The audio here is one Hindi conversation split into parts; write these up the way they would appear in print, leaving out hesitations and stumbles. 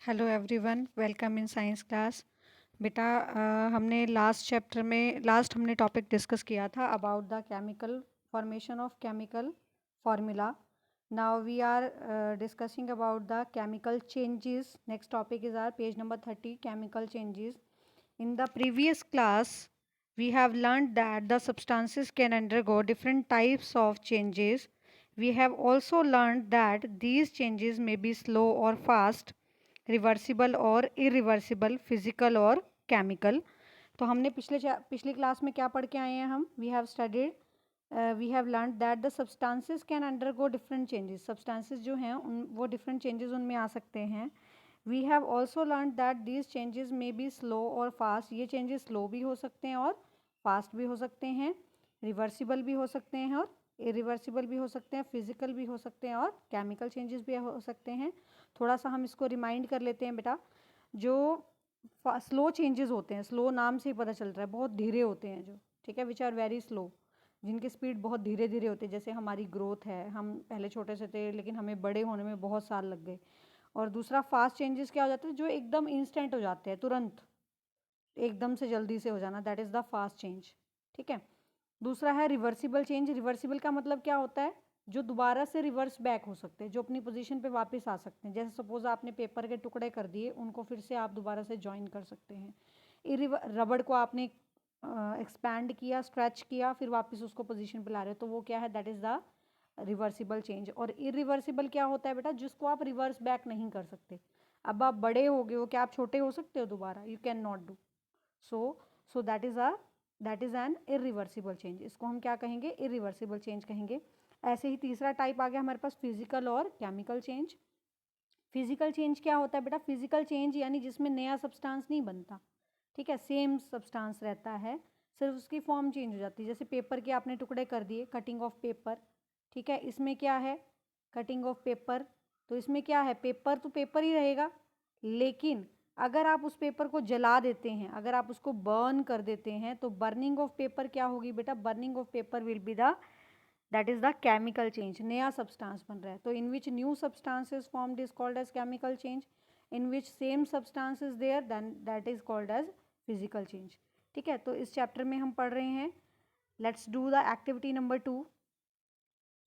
Hello everyone, welcome in science class. बेटा हमने लास्ट हमने टॉपिक डिस्कस किया था about the chemical formation of chemical formula. Now we are discussing about the chemical changes. Next topic is our page number 30, chemical changes. In the previous class, we have learned that the substances can undergo different types of changes. We have also learned that these changes may be slow or fast, reversible और इरिवर्सिबल, फिजिकल और केमिकल। तो हमने पिछली क्लास में क्या पढ़ के आए हैं हम? We have learn that the substances can undergo different changes. Substances जो हैं वो डिफरेंट चेंजेस उनमें आ सकते हैं। We have also learn that these changes may be slow और फास्ट। ये चेंजेस स्लो भी हो सकते हैं और फास्ट भी हो सकते हैं, रिवर्सिबल भी हो सकते हैं और इरिवर्सिबल भी हो सकते हैं, फिजिकल भी हो सकते हैं और केमिकल चेंजेस भी हो सकते हैं। थोड़ा सा हम इसको रिमाइंड कर लेते हैं बेटा। जो स्लो चेंजेस होते हैं, स्लो नाम से ही पता चल रहा है, बहुत धीरे होते हैं जो, ठीक है, विच आर वेरी स्लो, जिनकी स्पीड बहुत धीरे धीरे होती है। जैसे हमारी ग्रोथ है, हम पहले छोटे से थे लेकिन हमें बड़े होने में बहुत साल लग गए। और दूसरा फास्ट चेंजेस क्या हो जाते हैं? जो एकदम इंस्टेंट हो जाते हैं, तुरंत एकदम से जल्दी से हो जाना, that is the fast change. ठीक है। दूसरा है रिवर्सिबल चेंज। रिवर्सिबल का मतलब क्या होता है? जो दोबारा से रिवर्स बैक हो सकते हैं, जो अपनी पोजीशन पे वापस आ सकते हैं। जैसे सपोज आपने पेपर के टुकड़े कर दिए, उनको फिर से आप दोबारा से ज्वाइन कर सकते हैं। रबड़ को आपने एक्सपैंड किया, स्ट्रेच किया, फिर वापस उसको पोजीशन पे ला रहे हो, तो वो क्या है? That is the reversible change. और इरिवर्सिबल क्या होता है बेटा? जिसको आप रिवर्स बैक नहीं कर सकते। अब आप बड़े हो गए हो, क्या आप छोटे हो सकते हो दोबारा? You can not do so that is an irreversible change. इसको हम क्या कहेंगे? इरिवर्सिबल चेंज कहेंगे। ऐसे ही तीसरा टाइप आ गया हमारे पास फिजिकल और केमिकल चेंज। फिजिकल चेंज क्या होता है बेटा? फिजिकल चेंज यानी जिसमें नया सब्सटेंस नहीं बनता, ठीक है, सेम सब्सटेंस रहता है, सिर्फ उसकी फॉर्म चेंज हो जाती है। जैसे पेपर के आपने टुकड़े कर दिए, कटिंग ऑफ पेपर, ठीक है, इसमें क्या है? Cutting of paper. तो इसमें क्या है? पेपर तो पेपर ही रहेगा, लेकिन अगर आप उस पेपर को जला देते हैं, अगर आप उसको बर्न कर देते हैं, तो बर्निंग ऑफ पेपर क्या होगी बेटा? Burning of paper will be the that is the chemical change. नया सब्सटेंस बन रहा है, तो in which new substance is formed is called as chemical change. In which same substance is there, then that is called as physical change. ठीक है। तो इस चैप्टर में हम पढ़ रहे हैं, let's do the activity number 2।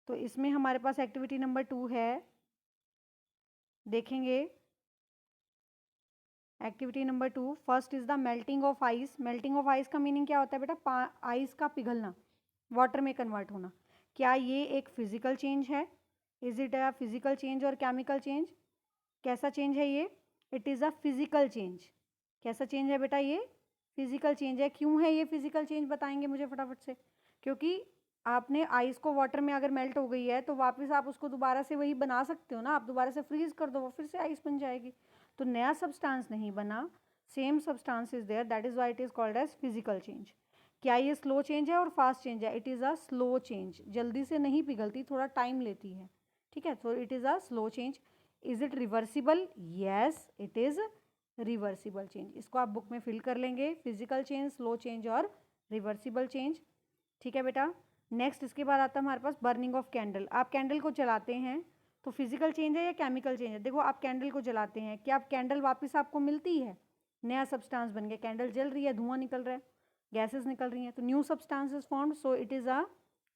तो इसमें हमारे पास एक्टिविटी नंबर 2 है, देखेंगे। Activity number 2, first is the melting of ice. Melting of ice का मीनिंग क्या होता है बेटा? आइस का पिघलना, वाटर में कन्वर्ट होना। क्या ये एक फिजिकल चेंज है? Is it a physical change और केमिकल चेंज? कैसा चेंज है ये? It is a physical change. कैसा चेंज है बेटा? ये फिजिकल चेंज है। क्यों है ये फिजिकल चेंज? बताएंगे मुझे फटाफट से। क्योंकि आपने आइस को वाटर में अगर मेल्ट हो गई है, तो वापस आप उसको दोबारा से वही बना सकते हो ना। आप दोबारा से फ्रीज कर दो, वो फिर से आइस बन जाएगी। तो नया सब्सटेंस नहीं बना, same substance is there, that is why it is called as physical change. क्या ये स्लो चेंज है और फास्ट चेंज है? It is a slow change. जल्दी से नहीं पिघलती, थोड़ा टाइम लेती है, ठीक है। तो it is a slow change. Is it reversible? Yes, it is reversible change. इसको आप बुक में फिल कर लेंगे, फिजिकल चेंज, स्लो चेंज और रिवर्सिबल चेंज। ठीक है बेटा। नेक्स्ट इसके बाद आता है हमारे पास बर्निंग ऑफ कैंडल। आप कैंडल को जलाते हैं, तो फिजिकल चेंज है या केमिकल चेंज है? देखो, आप कैंडल को जलाते हैं, क्या आप कैंडल वापस आपको मिलती है? नया सब्सटेंस बन गया, कैंडल जल रही है, धुआं निकल रहा है, गैसेस निकल रही हैं, तो new substance is formed, so it is a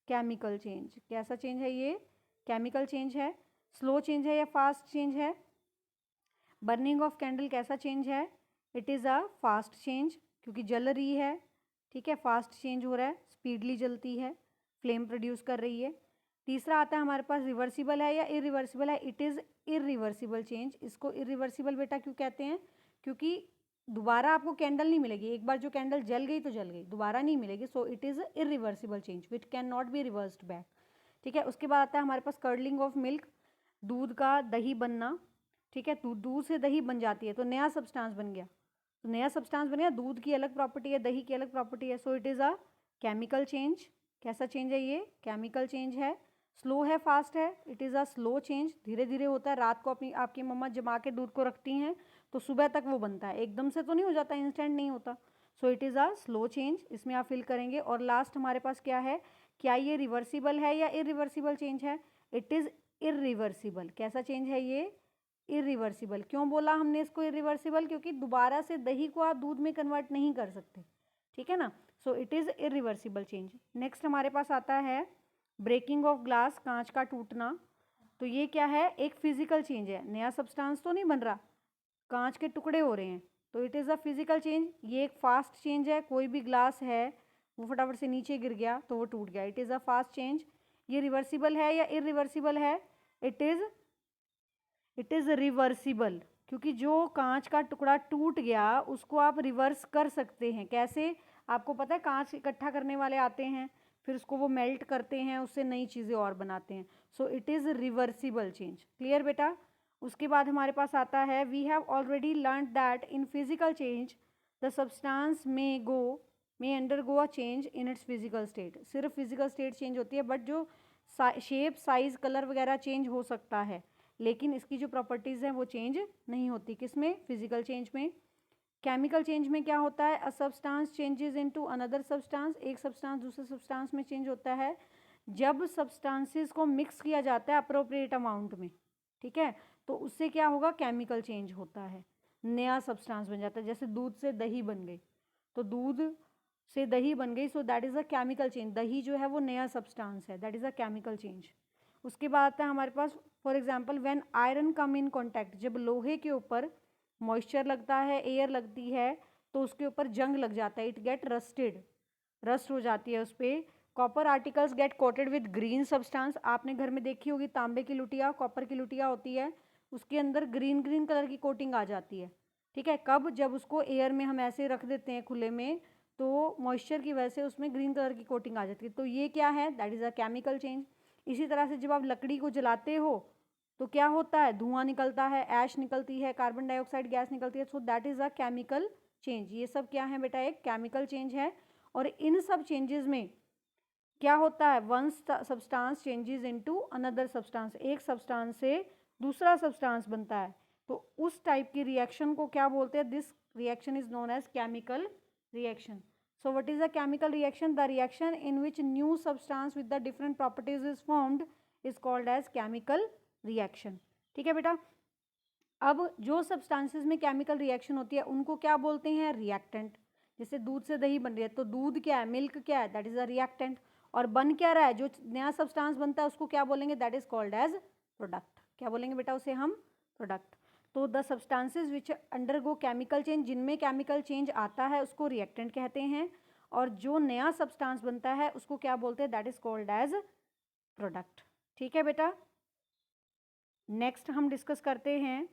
chemical change. कैसा चेंज है ये? केमिकल चेंज है। स्लो चेंज है या फास्ट चेंज है? बर्निंग ऑफ कैंडल कैसा चेंज है? It is a fast change, क्योंकि जल रही है, ठीक है, फास्ट चेंज हो रहा है, स्पीडली जलती है, फ्लेम प्रोड्यूस कर रही है। तीसरा आता है हमारे पास रिवर्सिबल है या इरिवर्सिबल है? It is irreversible change. इसको इरिवर्सिबल बेटा क्यों कहते हैं? क्योंकि दोबारा आपको कैंडल नहीं मिलेगी। एक बार जो कैंडल जल गई तो जल गई, दोबारा नहीं मिलेगी। सो it is irreversible change which can not be reversed back. ठीक है। उसके बाद आता है हमारे पास कर्डलिंग ऑफ मिल्क, दूध का दही बनना, ठीक है। दूध से दही बन जाती है, तो नया सब्सटेंस बन गया। तो नया सब्सटेंस बन गया, दूध की अलग प्रॉपर्टी है, दही की अलग प्रॉपर्टी है, सो it is a chemical change. कैसा चेंज है ये? केमिकल चेंज है। स्लो है, फास्ट है? It is a slow change, धीरे धीरे होता है। रात को अपनी आपकी मम्मा जमा के दूध को रखती हैं, तो सुबह तक वो बनता है, एकदम से तो नहीं हो जाता, इंस्टेंट नहीं होता। सो it is a slow change, इसमें आप फिल करेंगे। और लास्ट हमारे पास क्या है? क्या ये रिवर्सिबल है या इरिवर्सिबल चेंज है? It is irreversible. कैसा चेंज है ये? इरिवर्सिबल। क्यों बोला हमने इसको इरिवर्सिबल? क्योंकि दोबारा से दही को आप दूध में कन्वर्ट नहीं कर सकते, ठीक है ना। सो it is irreversible change. Next हमारे पास आता है ब्रेकिंग ऑफ ग्लास, कांच का टूटना। तो ये क्या है? एक फिजिकल चेंज है, नया सब्सटेंस तो नहीं बन रहा, कांच के टुकड़े हो रहे हैं, तो it is a physical change. ये एक फास्ट चेंज है, कोई भी ग्लास है वो फटाफट से नीचे गिर गया तो वो टूट गया, it is a fast change. ये रिवर्सिबल है या इरिवर्सिबल है? इट इज़ रिवर्सिबल, क्योंकि जो कांच का टुकड़ा टूट गया उसको आप रिवर्स कर सकते हैं। कैसे? आपको पता है, कांच इकट्ठा करने वाले आते हैं, फिर उसको वो मेल्ट करते हैं, उससे नई चीज़ें और बनाते हैं। So it is reversible change. Clear बेटा? उसके बाद हमारे पास आता है we have already learn that in physical change the substance may undergo a change in its physical state. सिर्फ फिजिकल स्टेट चेंज होती है, बट जो शेप, साइज, कलर वगैरह चेंज हो सकता है, लेकिन इसकी जो प्रॉपर्टीज़ हैं वो चेंज नहीं होती। किसमें? फिजिकल चेंज में। केमिकल चेंज में क्या होता है? A substance changes into another substance. एक सब्सटेंस दूसरे सब्सटेंस में चेंज होता है जब सब्सटेंसेस को मिक्स किया जाता है अप्रोप्रिएट अमाउंट में, ठीक है, तो उससे क्या होगा? केमिकल चेंज होता है, नया सब्सटेंस बन जाता है। जैसे दूध से दही बन गई, तो दूध से दही बन गई, so that is a chemical change. दही जो है वो नया सब्सटेंस है, that is a chemical change. उसके बाद आता है हमारे पास for example when iron come in contact. जब लोहे के ऊपर मॉइस्चर लगता है, एयर लगती है, तो उसके ऊपर जंग लग जाता है, इट गेट रस्टेड, रस्ट हो जाती है उस पर। Copper articles get coated with green substance. आपने घर में देखी होगी तांबे की लुटिया, कॉपर की लुटिया होती है, उसके अंदर ग्रीन ग्रीन कलर की कोटिंग आ जाती है, ठीक है। कब? जब उसको एयर में हम ऐसे रख देते हैं खुले में, तो मॉइस्चर की वजह से उसमें ग्रीन कलर की कोटिंग आ जाती है। तो ये क्या है? That is a chemical change. इसी तरह से जब आप लकड़ी को जलाते हो तो क्या होता है? धुआं निकलता है, ऐश निकलती है, कार्बन डाइऑक्साइड गैस निकलती है, सो that is a chemical change. ये सब क्या है बेटा? एक केमिकल चेंज है। और इन सब चेंजेस में क्या होता है? Once substance changes into another substance, एक सब्सटेंस से दूसरा सब्सटेंस बनता है, तो उस टाइप की रिएक्शन को क्या बोलते हैं? This reaction is known as chemical reaction. So what is a chemical reaction? The reaction in which new substance with the different properties is formed is called as chemical reaction. ठीक है बेटा? अब जो सब्सटेंसेस में केमिकल रिएक्शन होती है उनको क्या बोलते हैं? रिएक्टेंट। जैसे दूध से दही बन रही है, तो दूध क्या है? मिल्क क्या है? That is a reactant. और बन क्या रहा है? जो नया सब्सटेंस बनता है उसको क्या बोलेंगे? That is called as product. क्या बोलेंगे बेटा उसे हम? प्रोडक्ट। तो the substances which undergo chemical change, जिनमें केमिकल चेंज आता है उसको रिएक्टेंट कहते हैं, और जो नया सब्सटेंस बनता है उसको क्या बोलते हैं? That is called as product. ठीक है बेटा? नेक्स्ट हम डिस्कस करते हैं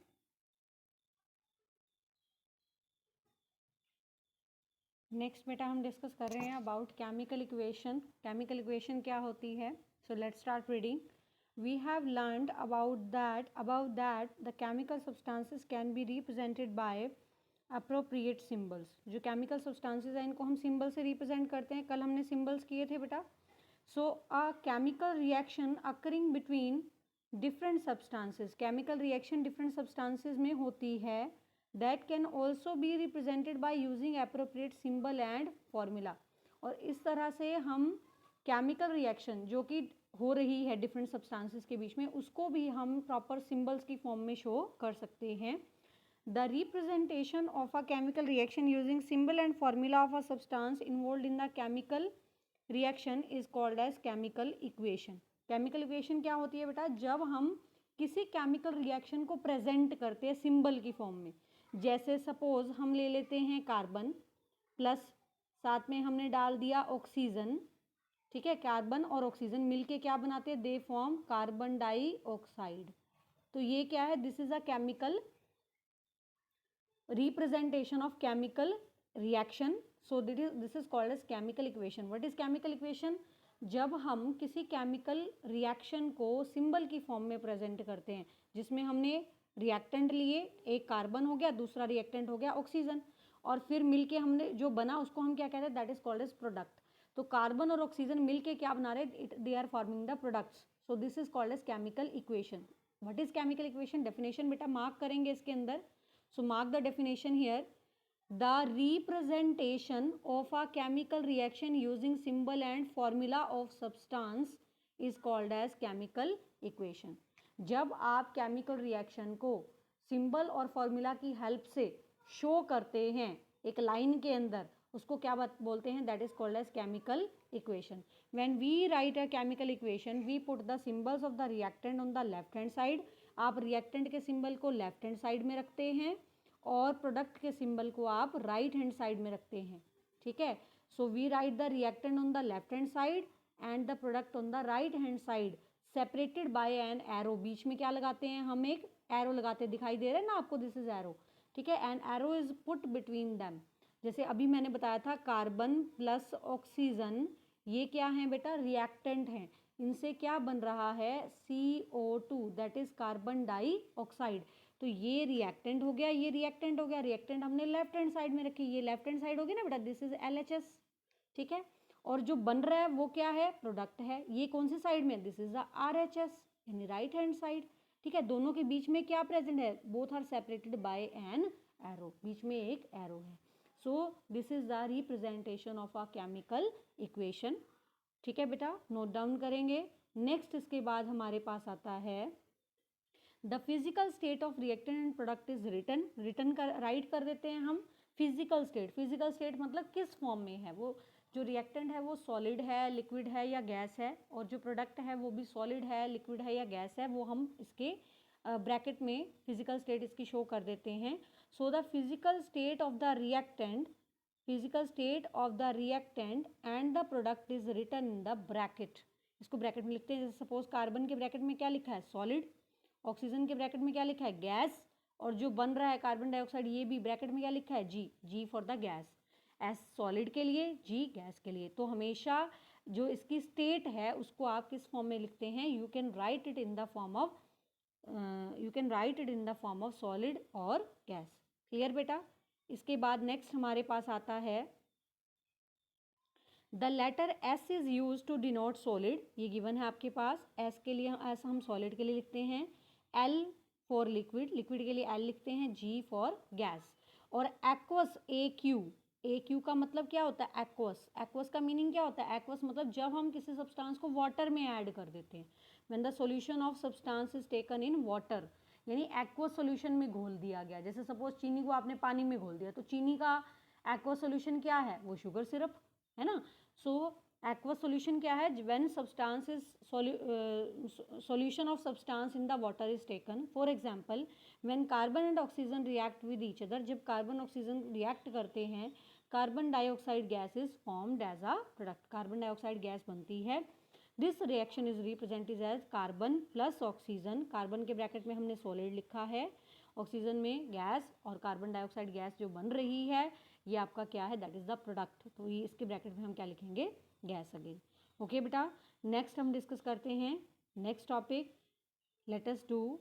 नेक्स्ट बेटा हम डिस्कस कर रहे हैं about chemical equation. Chemical equation क्या होती है? So let's start reading. We have learned about that the chemical substances can be represented by appropriate symbols. जो केमिकल सब्सटेंसेस हैं इनको हम सिंबल से रिप्रेजेंट करते हैं। कल हमने सिंबल्स किए थे बेटा। So a chemical reaction occurring between different substances, chemical reaction different substances में होती है, that can also be represented by using appropriate symbol and formula। और इस तरह से हम केमिकल रिएक्शन जो कि हो रही है डिफरेंट सब्सटेंसेस के बीच में, उसको भी हम प्रॉपर सिंबल्स की फॉर्म में शो कर सकते हैं। The representation of a chemical reaction using symbol and formula of a substance involve in the chemical reaction is called as chemical equation. Chemical equation क्या होती है बेटा? जब हम किसी केमिकल रिएक्शन को प्रेजेंट करते हैं सिंबल की फॉर्म में। जैसे सपोज हम ले लेते हैं कार्बन प्लस साथ में हमने डाल दिया ऑक्सीजन, ठीक है। कार्बन और ऑक्सीजन मिलके क्या बनाते हैं? They form carbon dioxide. तो ये क्या है? This is a chemical representation of chemical reaction. So this is called as chemical equation. What is chemical equation? जब हम किसी केमिकल रिएक्शन को सिंबल की फॉर्म में प्रेजेंट करते हैं, जिसमें हमने रिएक्टेंट लिए, एक कार्बन हो गया, दूसरा रिएक्टेंट हो गया ऑक्सीजन, और फिर मिलके हमने जो बना उसको हम क्या कहते हैं? That is called as product. तो कार्बन और ऑक्सीजन मिलके क्या बना रहे? They are forming the products. So this is called as chemical equation. What is chemical equation? Definition बेटा मार्क करेंगे इसके अंदर। So mark the definition here. The representation of a chemical reaction using symbol and formula of substance is called as chemical equation। जब आप केमिकल रिएक्शन को सिंबल और फॉर्मूला की हेल्प से शो करते हैं एक लाइन के अंदर, उसको क्या बोलते हैं, that is called as chemical equation. When we write a chemical equation we put the symbols of the reactant on the left hand side. आप रिएक्टेंट के सिंबल को लेफ्ट हैंड साइड में रखते हैं और प्रोडक्ट के सिंबल को आप राइट हैंड साइड में रखते हैं, ठीक है। So we write the reactant on the left hand side and the product on the right hand side separated by an arrow. बीच में क्या लगाते हैं हम, एक एरो लगाते हैं, दिखाई दे रहा है ना आपको, दिस इज एरो, ठीक है। And arrow is put between them. जैसे अभी मैंने बताया था कार्बन प्लस ऑक्सीजन, ये क्या है बेटा, रिएक्टेंट हैं। इनसे क्या बन रहा है, CO2, that is carbon dioxide. तो ये रिएक्टेंट हो गया, ये रिएक्टेंट हो गया। रिएक्टेंट हमने लेफ्ट हैंड साइड में रखी, ये लेफ्ट हैंड साइड होगी ना बेटा, दिस इज LHS, ठीक है। और जो बन रहा है वो क्या है, प्रोडक्ट है। ये कौन सी साइड में, दिस इज द RHS यानी राइट हैंड साइड, ठीक है। दोनों के बीच में क्या प्रेजेंट है, both are separated by an arrow, बीच में एक एरो है। So this is the representation of a chemical equation, ठीक है बेटा, नोट डाउन करेंगे। नेक्स्ट इसके बाद हमारे पास आता है the physical state of reactant and product is written. Written कर राइट कर देते हैं हम फिजिकल स्टेट। फिजिकल स्टेट मतलब किस फॉर्म में है वो, जो रिएक्टेंट है वो सॉलिड है, लिक्विड है या गैस है, और जो प्रोडक्ट है वो भी सॉलिड है, लिक्विड है या गैस है, वो हम इसके ब्रैकेट में फिजिकल स्टेट इसकी शो कर देते हैं। So the physical state of the reactant, physical state of the reactant and the product is written in the bracket. इसको ब्रैकेट में लिखते हैं। जैसे सपोज कार्बन के ब्रैकेट में क्या लिखा है, सॉलिड, ऑक्सीजन के ब्रैकेट में क्या लिखा है, गैस, और जो बन रहा है कार्बन डाइऑक्साइड, ये भी ब्रैकेट में क्या लिखा है, G for the gas. S solid के लिए, जी गैस के लिए। तो हमेशा जो इसकी स्टेट है उसको आप किस फॉर्म में लिखते हैं, you can write it in the form of solid और गैस। क्लियर बेटा। इसके बाद नेक्स्ट हमारे पास आता है the letter S is use to denote solid. ये गिवन है आपके पास, S के लिए S हम सॉलिड के लिए लिखते हैं, L फॉर लिक्विड, लिक्विड के लिए L लिखते हैं, G फॉर गैस। और एक्वस AQ का मतलब क्या होता है, एक्वस। एक्वस का मीनिंग क्या होता है, एक्वस मतलब जब हम किसी सब्सटेंस को वाटर में ऐड कर देते हैं, when the solution of substance is taken in water, यानी एक्वस सॉल्यूशन में घोल दिया गया। जैसे सपोज चीनी को आपने पानी में घोल दिया, तो चीनी का एक्वस सॉल्यूशन क्या है, वो शुगर सिरप है ना। सो एक्वस सॉल्यूशन क्या है, when substance is solution of substance in the water is taken. For example when carbon and oxygen react with each other, जब कार्बन ऑक्सीजन रिएक्ट करते हैं, carbon dioxide gas is formed as a product, carbon dioxide gas बनती है। This reaction is represented as carbon plus oxygen. Carbon के ब्रैकेट में हमने सॉलिड लिखा है, ऑक्सीजन में गैस, और कार्बन डाइऑक्साइड गैस जो बन रही है ये आपका क्या है, दैट इज द प्रोडक्ट। तो ये इसके ब्रैकेट में हम क्या लिखेंगे, गैस अगेन। ओके बेटा, नेक्स्ट हम डिस्कस करते हैं next topic. Let us do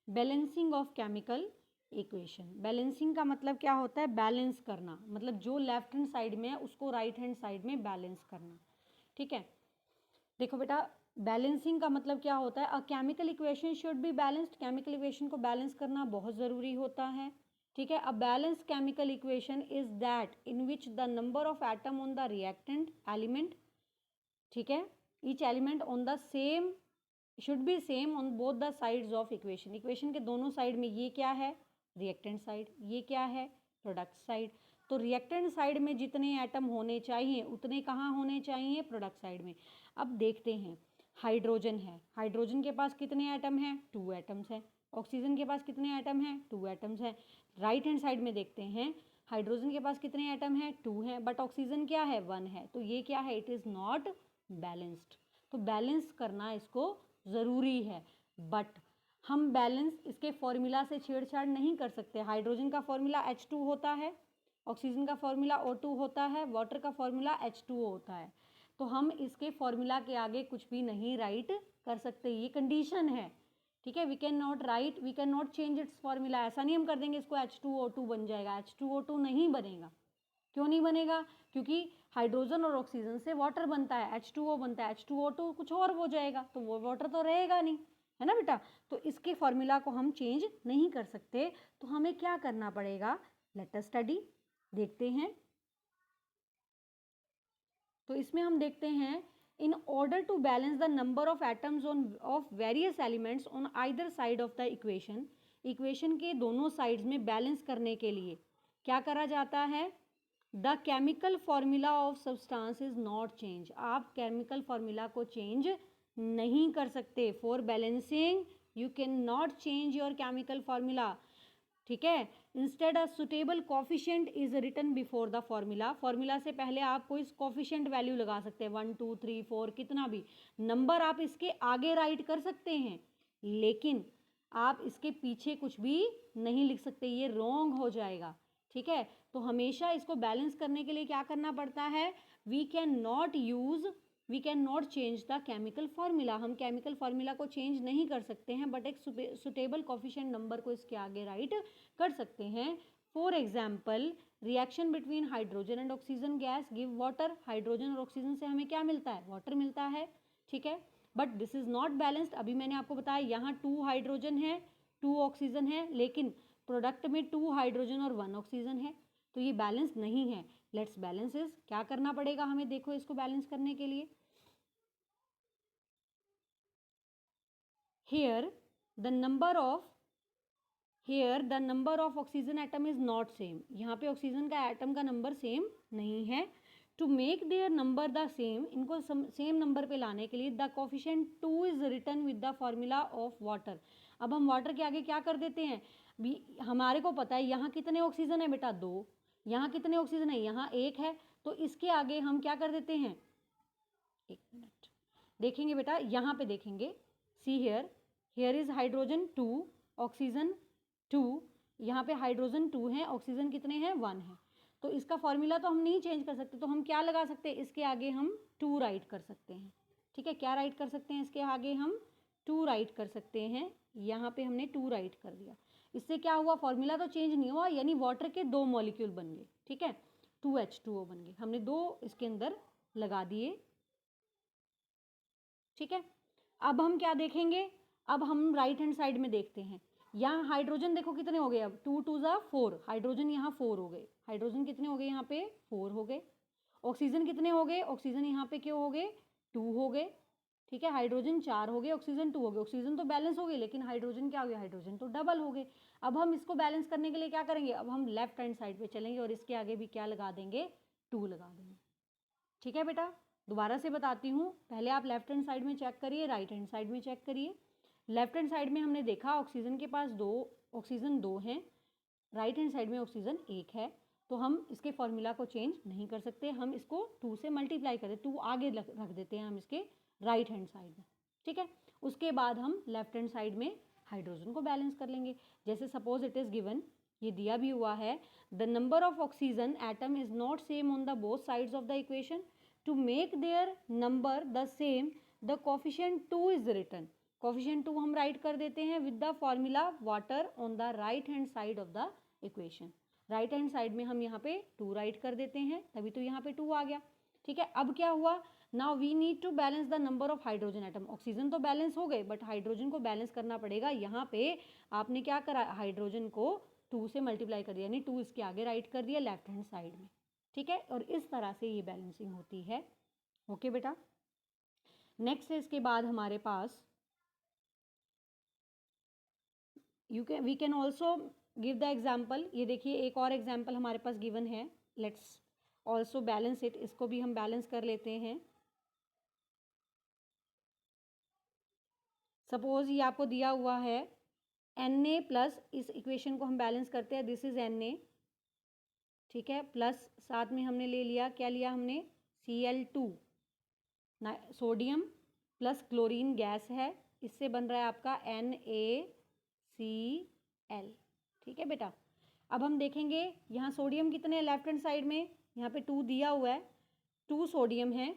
balancing of chemical equation. Balancing का मतलब क्या होता है, बैलेंस करना, मतलब जो लेफ्ट हैंड साइड में है उसको राइट हैंड साइड में बैलेंस करना, ठीक है। देखो बेटा, बैलेंसिंग का मतलब क्या होता है, अ chemical equation should be balanced. Chemical equation को बैलेंस करना बहुत ज़रूरी होता है, ठीक है। A balance chemical equation is that in which the number of atom on the reactant element, ठीक है, each element on the same should be same on both the sides of equation. Equation के दोनों साइड में, ये क्या है, रिएक्टेंट साइड, ये क्या है, प्रोडक्ट साइड। तो रिएक्टेंट साइड में जितने एटम होने चाहिए उतने कहाँ होने चाहिए, प्रोडक्ट साइड में। अब देखते हैं, हाइड्रोजन है, हाइड्रोजन के पास कितने एटम हैं, 2 एटम्स हैं। ऑक्सीजन के पास कितने एटम हैं, 2 एटम्स हैं। राइट हैंड साइड में देखते हैं, हाइड्रोजन के पास कितने एटम हैं, 2 हैं, बट ऑक्सीजन क्या है, 1 है। तो ये क्या है, इट इज़ नॉट बैलेंस्ड। तो बैलेंस करना इसको ज़रूरी है, बट हम बैलेंस इसके फॉर्मूला से छेड़छाड़ नहीं कर सकते। हाइड्रोजन का फॉर्मूला H2 होता है, ऑक्सीजन का फॉर्मूला O2 होता है, वाटर का फॉर्मूला H2O होता है। तो हम इसके फॉर्मूला के आगे कुछ भी नहीं राइट कर सकते, ये कंडीशन है, ठीक है। We can not write, we can not change its formula. ऐसा नहीं हम कर देंगे इसको H2O2 बन जाएगा, H2O2 नहीं बनेगा। क्यों नहीं बनेगा, क्योंकि हाइड्रोजन और ऑक्सीजन से वाटर बनता है, H2O बनता है, H2O2 कुछ और हो जाएगा, तो वो वाटर तो रहेगा नहीं, है ना बेटा। तो इसके फॉर्मूला को हम चेंज नहीं कर सकते। तो हमें क्या करना पड़ेगा, लेट अस स्टडी, देखते हैं। तो इसमें हम देखते हैं in order to balance the number of atoms of various elements on either side of the equation, equation के दोनों साइड्स में बैलेंस करने के लिए क्या करा जाता है? The chemical formula of substance is not change, आप केमिकल फॉर्मूला को चेंज नहीं कर सकते. For balancing you can not change your chemical formula. ठीक है. Instead a suitable coefficient is written before the formula. Formula से पहले आप कोई कॉफिशिएंट वैल्यू लगा सकते हैं, 1 2 3 4 कितना भी नंबर आप इसके आगे राइट कर सकते हैं, लेकिन आप इसके पीछे कुछ भी नहीं लिख सकते, ये रॉन्ग हो जाएगा. ठीक है. तो हमेशा इसको बैलेंस करने के लिए क्या करना पड़ता है? We can not change the chemical formula. हम केमिकल फार्मूला को चेंज नहीं कर सकते हैं, बट एक सुटेबल कॉफिशिएंट नंबर को इसके आगे राइट कर सकते हैं. For example, reaction between hydrogen and oxygen gas give water. Hydrogen और ऑक्सीजन से हमें क्या मिलता है? वाटर मिलता है. ठीक है. But this is not balanced. अभी मैंने आपको बताया यहाँ 2 हाइड्रोजन है, 2 ऑक्सीजन है, लेकिन प्रोडक्ट में 2 हाइड्रोजन और 1 ऑक्सीजन है, तो ये बैलेंस नहीं है. Let's balance is. क्या करना पड़ेगा हमें? देखो, इसको बैलेंस करने के लिए here the number of oxygen atom is not same. यहाँ पे ऑक्सीजन का एटम का नंबर सेम नहीं है. To make their number the same, इनको सेम नंबर पे लाने के लिए the coefficient 2 is written with the formula of water. अब हम वाटर के आगे क्या कर देते हैं? हमारे को पता है यहाँ कितने ऑक्सीजन है बेटा? 2. यहाँ कितने ऑक्सीजन है? यहाँ 1 है. तो इसके आगे हम क्या कर देते हैं? 1 मिनट देखेंगे बेटा, यहाँ पे देखेंगे. See here is hydrogen 2, oxygen 2. यहाँ पे हाइड्रोजन 2 है, ऑक्सीजन कितने हैं? 1 है. तो इसका फॉर्मूला तो हम नहीं चेंज कर सकते, तो हम क्या लगा सकते हैं? इसके आगे हम 2 राइट कर सकते हैं. ठीक है. क्या राइट कर सकते हैं? इसके आगे हम 2 राइट कर सकते हैं. यहाँ पे हमने 2 राइट कर दिया. इससे क्या हुआ? फॉर्मूला तो चेंज नहीं हुआ, यानी वाटर के 2 मॉलिक्यूल बन गए. ठीक है. 2H2O बन गए. हमने 2 इसके अंदर लगा दिए. ठीक है. अब हम क्या देखेंगे? अब हम राइट हैंड साइड में देखते हैं. यहाँ हाइड्रोजन देखो कितने हो गए? अब 2 2 जा 4. हाइड्रोजन यहाँ 4 हो गए. हाइड्रोजन कितने हो गए? यहाँ पे 4 हो गए. ऑक्सीजन कितने हो गए? ऑक्सीजन यहाँ पे क्यों हो गए? 2 हो गए. ठीक है. हाइड्रोजन 4 हो गए, ऑक्सीजन 2 हो गए. ऑक्सीजन तो बैलेंस हो गए, लेकिन हाइड्रोजन क्या हो गया? हाइड्रोजन तो डबल हो गए. अब हम इसको बैलेंस करने के लिए क्या करेंगे? अब हम लेफ्ट हैंड साइड पे चलेंगे और इसके आगे भी क्या लगा देंगे? 2 लगा देंगे. ठीक है बेटा. दोबारा से बताती हूँ. पहले आप लेफ्ट हैंड साइड में चेक करिए, राइट हैंड साइड में चेक करिए. लेफ्ट हैंड साइड में हमने देखा ऑक्सीजन के पास 2 ऑक्सीजन 2 हैं, राइट हैंड साइड में ऑक्सीजन 1 है. तो हम इसके फॉर्मूला को चेंज नहीं कर सकते. हम इसको 2 से मल्टीप्लाई करें, 2 आगे रख देते हैं हम इसके राइट हैंड साइड में. ठीक है. उसके बाद हम लेफ्ट हैंड साइड में हाइड्रोजन को बैलेंस कर लेंगे. जैसे सपोज इट इज़ गिवन, ये दिया भी हुआ है, the number of oxygen atom is not same on the both sides of the equation. To make their number the same the coefficient 2 is written. Coefficient 2 हम राइट कर देते हैं with the formula water on the right hand side of the equation. Right hand side में हम यहाँ पे 2 राइट कर देते हैं, तभी तो यहाँ पे 2 आ गया. ठीक है. अब क्या हुआ? Now we need to balance the number of hydrogen atom. Oxygen तो बैलेंस हो गए, बट हाइड्रोजन को बैलेंस करना पड़ेगा. यहाँ पे आपने क्या करा? हाइड्रोजन को 2 से मल्टीप्लाई कर दिया, यानी 2 इसके आगे राइट कर दिया लेफ्ट हैंड साइड में. ठीक है. और इस तरह से ये बैलेंसिंग होती है. ओके बेटा. नेक्स्ट है इसके बाद हमारे पास we can also give the example. ये देखिए, एक और एग्जाम्पल हमारे पास गिवन है. Let's also balance it. इसको भी हम बैलेंस कर लेते हैं. सपोज ये आपको दिया हुआ है Na प्लस, इस इक्वेशन को हम बैलेंस करते हैं. This is Na. ठीक है. प्लस साथ में हमने ले लिया, क्या लिया हमने? Cl2, sodium plus chlorine gas है. इससे बन रहा है आपका NaCl. ठीक है बेटा. अब हम देखेंगे यहाँ सोडियम कितने हैं लेफ्ट हैंड साइड में? यहाँ पे 2 दिया हुआ है. 2 सोडियम है,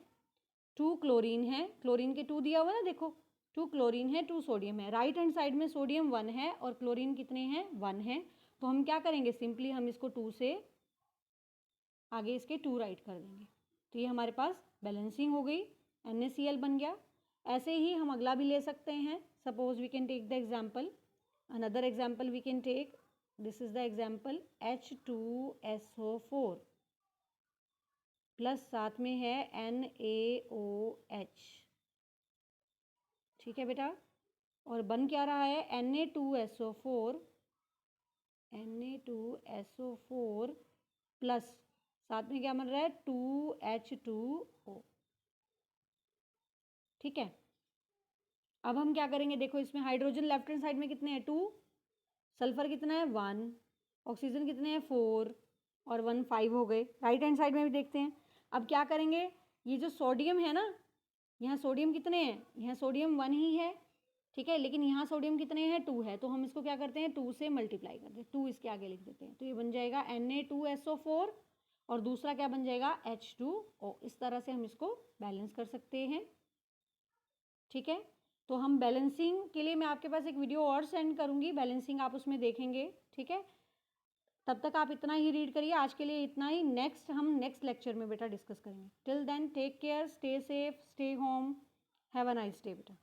2 क्लोरीन है. क्लोरीन के 2 दिया हुआ है ना, देखो 2 क्लोरीन है, 2 सोडियम है. राइट हैंड साइड में सोडियम 1 है और क्लोरीन कितने हैं? 1 है. तो हम क्या करेंगे? सिंपली हम इसको 2 से आगे इसके 2 राइट कर देंगे. तो ये हमारे पास बैलेंसिंग हो गई. NaCl बन गया. ऐसे ही हम अगला भी ले सकते हैं. Suppose we can take the example, another example we can take. This is the example H2SO4. Plus साथ में है NaOH, ठीक है बेटा। और बन क्या रहा है, Na2SO4 प्लस साथ में क्या बन रहा है 2H2O, ठीक है। अब हम क्या करेंगे, देखो इसमें हाइड्रोजन लेफ्ट हैंड साइड में कितने हैं 2, सल्फर कितना है 1, ऑक्सीजन कितने हैं 4 और 1 5 हो गए। राइट हैंड साइड में भी देखते हैं। अब क्या करेंगे, ये जो सोडियम है ना, यहाँ सोडियम कितने हैं, यहाँ सोडियम 1 ही है, ठीक है, लेकिन यहाँ सोडियम कितने हैं 2 है, तो हम इसको क्या करते हैं 2 से मल्टीप्लाई करते हैं, 2 इसके आगे लिख देते हैं, तो ये बन जाएगा Na2SO4 और दूसरा क्या बन जाएगा H2O। इस तरह से हम इसको बैलेंस कर सकते हैं, ठीक है। तो हम बैलेंसिंग के लिए मैं आपके पास एक वीडियो और सेंड करूंगी, बैलेंसिंग आप उसमें देखेंगे, ठीक है। तब तक आप इतना ही रीड करिए, आज के लिए इतना ही। हम नेक्स्ट लेक्चर में बेटा डिस्कस करेंगे। Till then take care, stay safe, stay home, have a nice day बेटा।